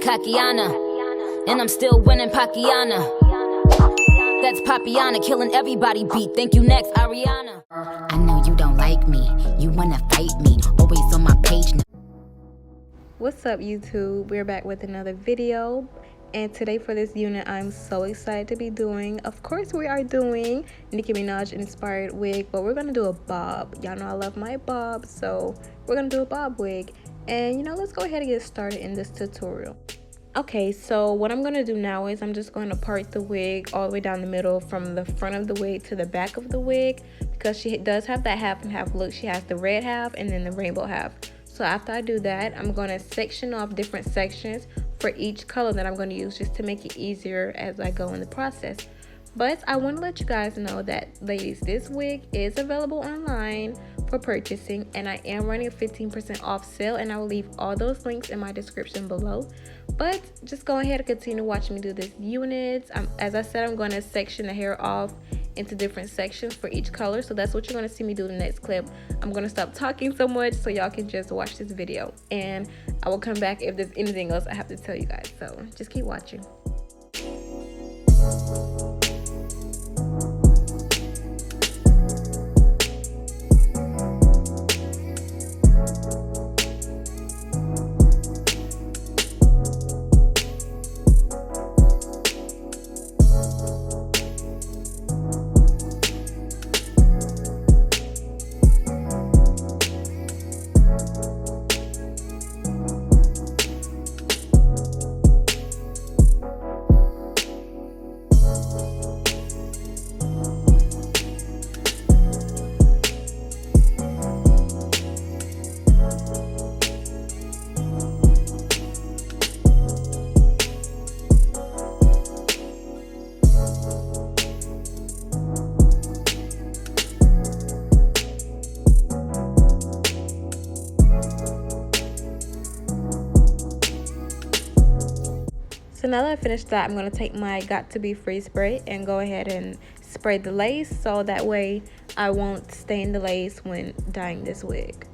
Kakiana, and I'm still winning Pakiana. That's Papiana, killing everybody beat. Thank you next, Ariana. I know you don't like me, you wanna fight me, always on my page. What's up, YouTube? We're back with another video, and today for this unit I'm so excited to be doing, of course we are doing Nicki Minaj inspired wig, but we're gonna do a bob. Y'all know I love my bob, so we're gonna do a bob wig. And let's go ahead and get started in this tutorial. Okay, so what I'm gonna do now is I'm just going to part the wig all the way down the middle from the front of the wig to the back of the wig, because she does have that half and half look. She has the red half and then the rainbow half. So after I do that, I'm going to section off different sections for each color that I'm going to use, just to make it easier as I go in the process. But I want to let you guys know that, ladies, this wig is available online for purchasing, and I am running a 15% off sale, and I will leave all those links in my description below. But just go ahead and continue watching me do this unit. As I said, I'm going to section the hair off into different sections for each color, so that's what you're going to see me do in the next clip. I'm going to stop talking so much so y'all can just watch this video, and I will come back if there's anything else I have to tell you guys, so just keep watching. So now that I finished that, I'm going to take my Got To Be Free spray and go ahead and spray the lace, so that way I won't stain the lace when dyeing this wig.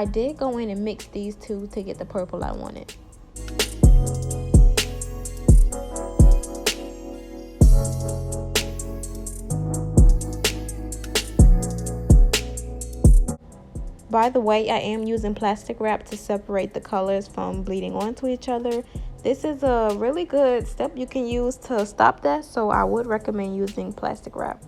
I did go in and mix these two to get the purple I wanted. By the way, I am using plastic wrap to separate the colors from bleeding onto each other. This is a really good step you can use to stop that, so I would recommend using plastic wrap.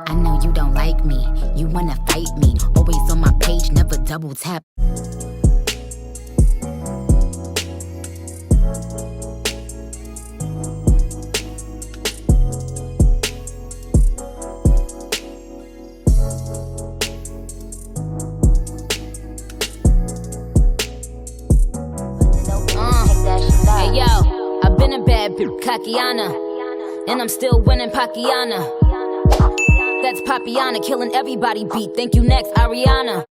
I know you don't like me, you wanna fight me. Always on my page, never double tap. Hey yo, I've been a bad bitch, Kakiana, and I'm still winning Pakiana. That's Papiana, killing everybody beat. Thank you next, Ariana.